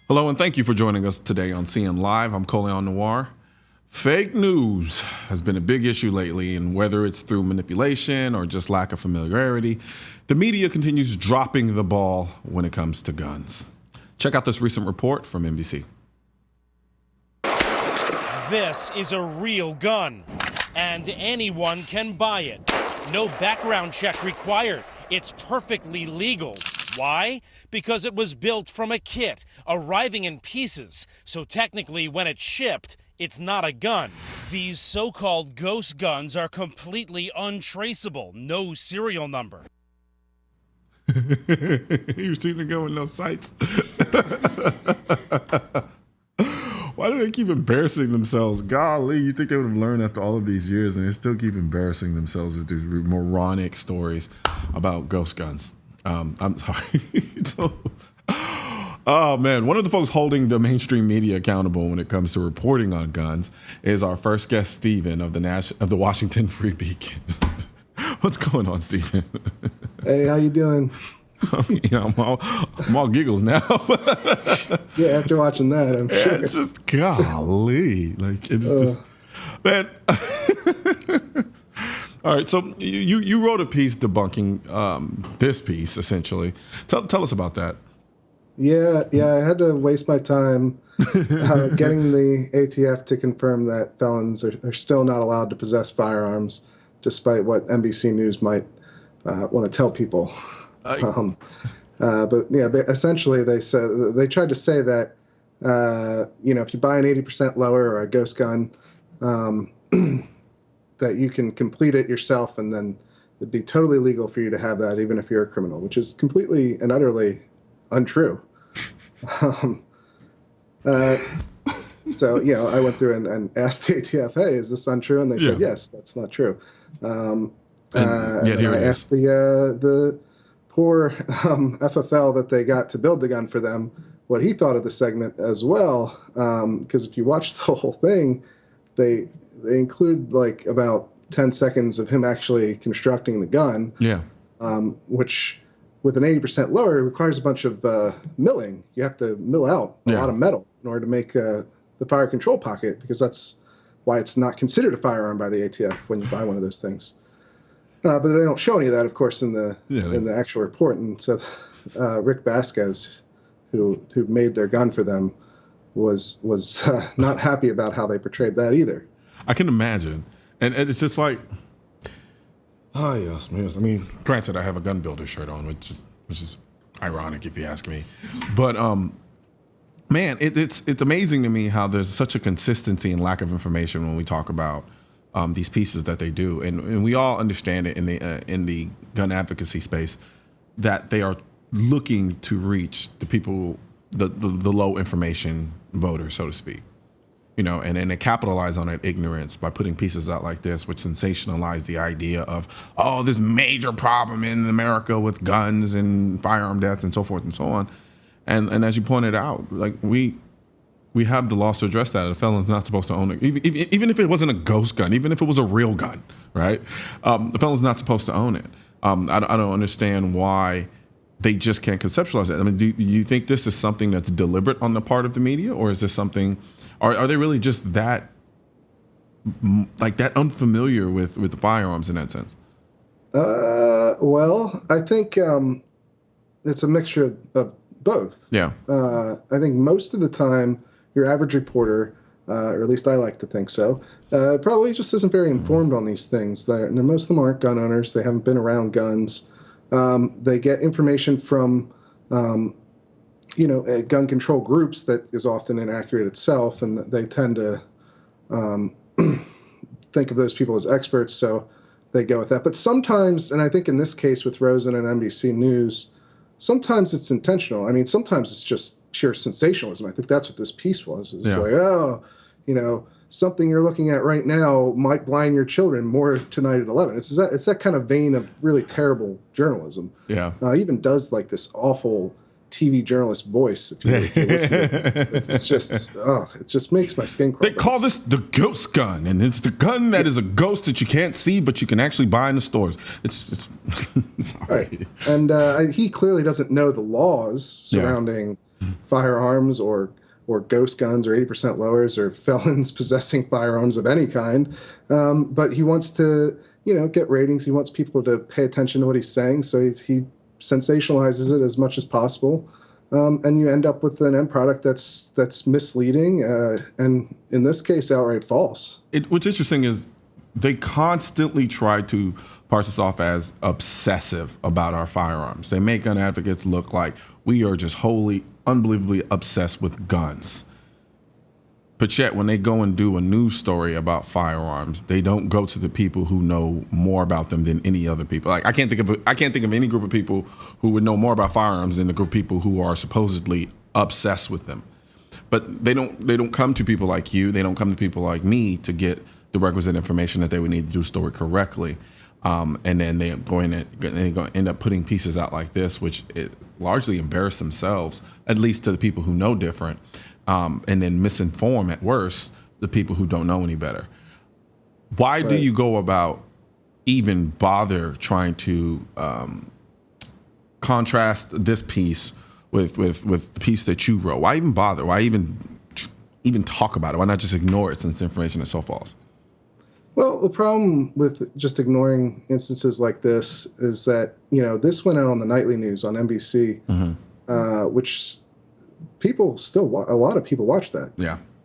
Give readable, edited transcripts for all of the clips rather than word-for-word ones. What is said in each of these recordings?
Hello, and thank you for joining us today on CN Live. I'm Colion Noir. Fake news has been a big issue lately, and whether it's through manipulation or just lack of familiarity, the media continues dropping the ball when it comes to guns. Check out this recent report from NBC. This is a real gun, and anyone can buy it. No background check required. It's perfectly legal. Why? Because it was built from a kit, arriving in pieces. So technically, when it's shipped, it's not a gun. These so-called ghost guns are completely untraceable. No serial number. You're shooting a gun with no sights. Why do they keep embarrassing themselves? Golly, you think they would have learned after all of these years, and they still keep embarrassing themselves with these moronic stories about ghost guns. I'm sorry. Oh man, one of the folks holding the mainstream media accountable when it comes to reporting on guns is our first guest, Stephen of the Washington Free Beacon. What's going on, Stephen? Hey, how you doing? I'm all giggles now. Yeah, after watching that, I'm sure. It's just golly, like it's just man. All right, so you wrote a piece debunking this piece essentially. Tell us about that. Yeah, I had to waste my time getting the ATF to confirm that felons are still not allowed to possess firearms, despite what NBC News might want to tell people. But essentially they tried to say that if you buy an 80% lower or a ghost gun, that you can complete it yourself, and then it'd be totally legal for you to have that, even if you're a criminal, which is completely and utterly untrue. So I went through and asked the ATF, "Hey, is this untrue?" And they said, "Yes, that's not true." And I asked the poor FFL that they got to build the gun for them what he thought of the segment as well, because if you watch the whole thing, they include like about 10 seconds of him actually constructing the gun. Yeah. Which with an 80% lower requires a bunch of milling. You have to mill out a lot of metal in order to make the fire control pocket, because that's why it's not considered a firearm by the ATF when you buy one of those things. But they don't show any of that, of course, in the actual report. And so Rick Vasquez, who made their gun for them, was not happy about how they portrayed that either. I can imagine. And it's just like, oh yes. I mean, granted, I have a gun builder shirt on, which is ironic if you ask me. But man, it's amazing to me how there's such a consistency and lack of information when we talk about these pieces that they do, and we all understand it in the gun advocacy space that they are looking to reach the people, the low information voter, so to speak. And they capitalize on that ignorance by putting pieces out like this, which sensationalize the idea of, this major problem in America with guns and firearm deaths and so forth and so on. And as you pointed out, like we have the laws to address that. A felon's not supposed to own it, even if it wasn't a ghost gun, even if it was a real gun, right? The felon's not supposed to own it. I don't understand why they just can't conceptualize it. I mean, do you think this is something that's deliberate on the part of the media, or is this something? Are they really just that unfamiliar with the firearms in that sense? Well, I think it's a mixture of both. Yeah. I think most of the time, your average reporter, or at least I like to think so, probably just isn't very informed on these things. And most of them aren't gun owners. They haven't been around guns. They get information from gun control groups that is often inaccurate itself, and they tend to think of those people as experts, so they go with that. But sometimes, and I think in this case with Rosen and NBC News, sometimes it's intentional. I mean, sometimes it's just pure sensationalism. I think that's what this piece was. It was like, something you're looking at right now might blind your children. More tonight at 11. It's that kind of vein of really terrible journalism. Yeah. He even does like this awful TV journalist voice. If you listen to it. It's just, it just makes my skin crawl. They call this the ghost gun, and it's the gun that is a ghost that you can't see, but you can actually buy in the stores. It's right. And he clearly doesn't know the laws surrounding firearms or ghost guns or 80% lowers or felons possessing firearms of any kind. But he wants to, get ratings. He wants people to pay attention to what he's saying. So he sensationalizes it as much as possible. And you end up with an end product that's misleading and in this case, outright false. What's interesting is they constantly try to parse us off as obsessive about our firearms. They make gun advocates look like we are just wholly, unbelievably obsessed with guns. But yet, when they go and do a news story about firearms, they don't go to the people who know more about them than any other people. Like I can't think of any group of people who would know more about firearms than the group of people who are supposedly obsessed with them. But they don't come to people like you. They don't come to people like me to get the requisite information that they would need to do a story correctly. And then they're going to end up putting pieces out like this, which it largely embarrass themselves, at least to the people who know different, and then misinform at worst the people who don't know any better. Why do you go about even bother trying to contrast this piece with the piece that you wrote? Why even bother? Why even talk about it? Why not just ignore it since the information is so false? Well, the problem with just ignoring instances like this is that, this went out on the nightly news on NBC, which people still, a lot of people watch that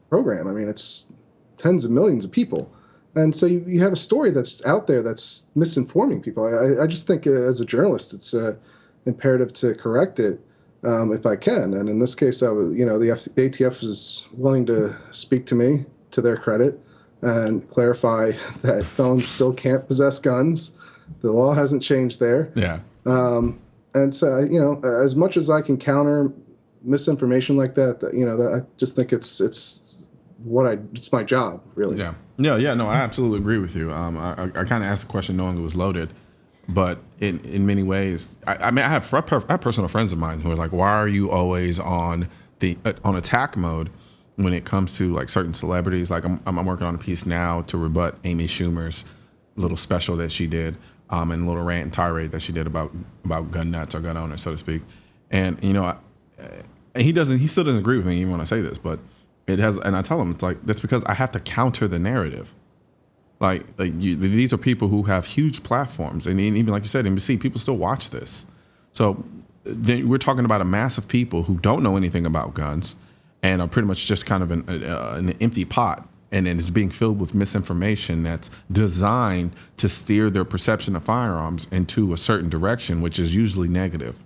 program. I mean, it's tens of millions of people. And so you have a story that's out there that's misinforming people. I just think as a journalist, it's imperative to correct it if I can. And in this case, the ATF was willing to speak to me, to their credit, and clarify that felons still can't possess guns. The law hasn't changed there. Yeah. And so, as much as I can counter misinformation like that, I just think it's my job, really. Yeah. No, I absolutely agree with you. I kind of asked the question knowing it was loaded, but in many ways, I have personal friends of mine who are like, why are you always on attack mode when it comes to like certain celebrities? Like I'm working on a piece now to rebut Amy Schumer's little special that she did, and a little rant and tirade that she did about gun nuts or gun owners, so to speak. And he still doesn't agree with me even when I say this, but it has. And I tell him it's like that's because I have to counter the narrative. These are people who have huge platforms, and even like you said, NBC, people still watch this. So then we're talking about a mass of people who don't know anything about guns and are pretty much just kind of an empty pot, and then it's being filled with misinformation that's designed to steer their perception of firearms into a certain direction, which is usually negative.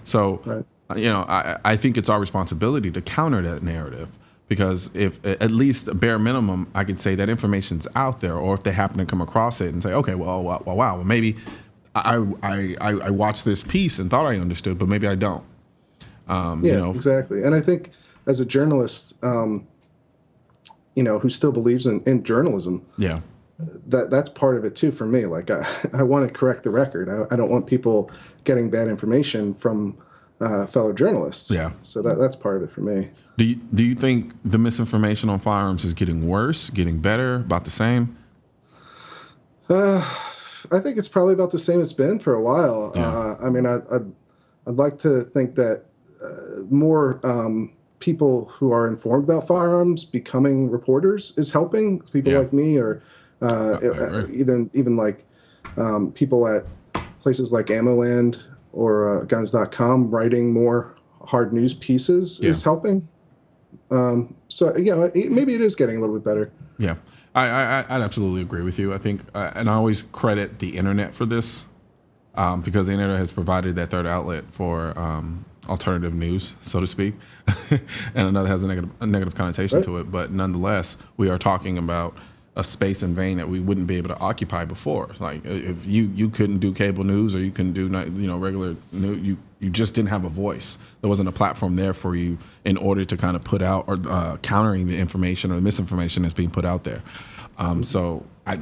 So, I think it's our responsibility to counter that narrative, because if at least a bare minimum, I can say that information's out there, or if they happen to come across it and say, okay, wow, maybe I watched this piece and thought I understood, but maybe I don't. Exactly. And I think as a journalist, who still believes in journalism, that's part of it too for me. Like I want to correct the record. I don't want people getting bad information from fellow journalists. Yeah. So that's part of it for me. Do you think the misinformation on firearms is getting worse, getting better, about the same? I think it's probably about the same it's been for a while. Yeah. I'd like to think that more people who are informed about firearms becoming reporters is helping. People like me, or even like people at places like AmmoLand or Guns.com writing more hard news pieces is helping. Maybe it is getting a little bit better. Yeah, I'd absolutely agree with you. I think, and I always credit the internet for this, because the internet has provided that third outlet for alternative news, so to speak. And another has a negative connotation to it, but nonetheless, we are talking about a space and vein that we wouldn't be able to occupy before. Like if you couldn't do cable news, or you couldn't do regular news, you just didn't have a voice. There wasn't a platform there for you in order to kind of put out or countering the information or the misinformation that's being put out there. So I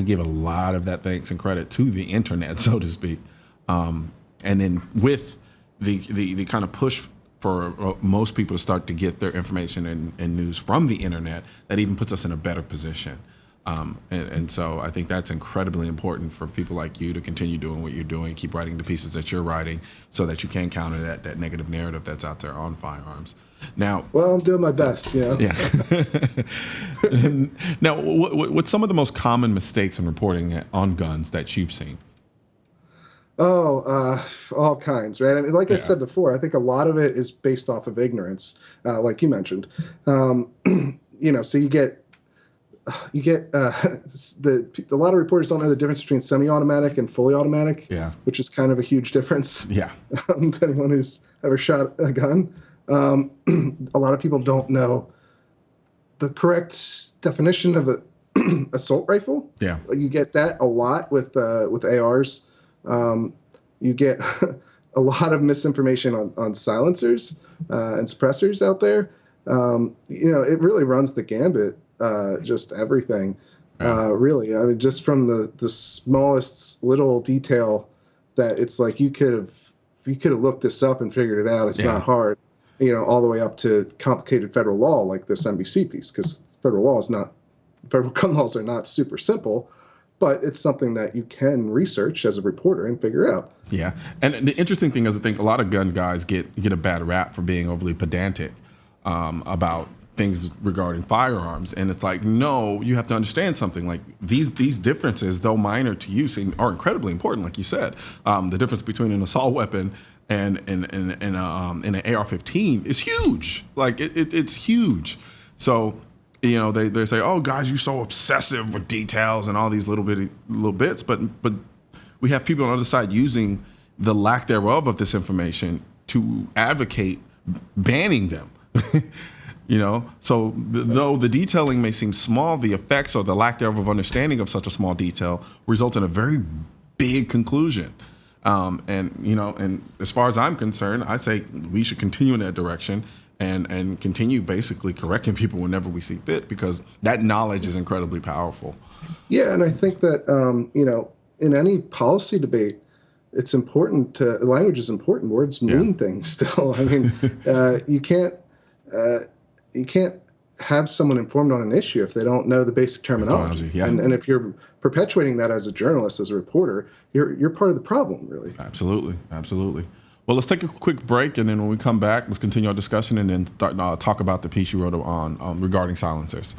give a lot of that thanks and credit to the internet, so to speak. And then with the kind of push for most people to start to get their information and news from the internet, that even puts us in a better position. And so I think that's incredibly important for people like you to continue doing what you're doing, keep writing the pieces that you're writing so that you can counter that negative narrative that's out there on firearms. Now, well, I'm doing my best, you know. Yeah. Now, what's some of the most common mistakes in reporting on guns that you've seen? Oh, all kinds, right? I mean, like I said before, I think a lot of it is based off of ignorance, like you mentioned. So you get a lot of reporters don't know the difference between semi-automatic and fully automatic, which is kind of a huge difference. Yeah. To anyone who's ever shot a gun. A lot of people don't know the correct definition of a assault rifle. Yeah. You get that a lot with ARs. You get a lot of misinformation on silencers and suppressors out there. It really runs the gambit, just everything. Really, I mean, just from the smallest little detail that it's like you could have looked this up and figured it out. It's not hard. All the way up to complicated federal law like this NBC piece, because federal gun laws are not super simple, but it's something that you can research as a reporter and figure out. Yeah. And the interesting thing is I think a lot of gun guys get a bad rap for being overly pedantic about things regarding firearms. And it's like, no, you have to understand something. Like these differences, though minor to you, are incredibly important, like you said. The difference between an assault weapon and an AR-15 is huge. Like it's huge. So, they say, oh, guys, you're so obsessive with details and all these little bits. But we have people on the other side using the lack thereof of this information to advocate banning them. So though the detailing may seem small, the effects or the lack thereof of understanding of such a small detail result in a very big conclusion. And as far as I'm concerned, I say we should continue in that direction and continue basically correcting people whenever we see fit, because that knowledge is incredibly powerful. Yeah, and I think that in any policy debate, it's important language is important. Words mean things still. I mean, you can't have someone informed on an issue if they don't know the basic terminology. Yeah. And if you're perpetuating that as a journalist, as a reporter, you're part of the problem, really. Absolutely. Well, let's take a quick break, and then when we come back, let's continue our discussion and then talk about the piece you wrote on regarding silencers.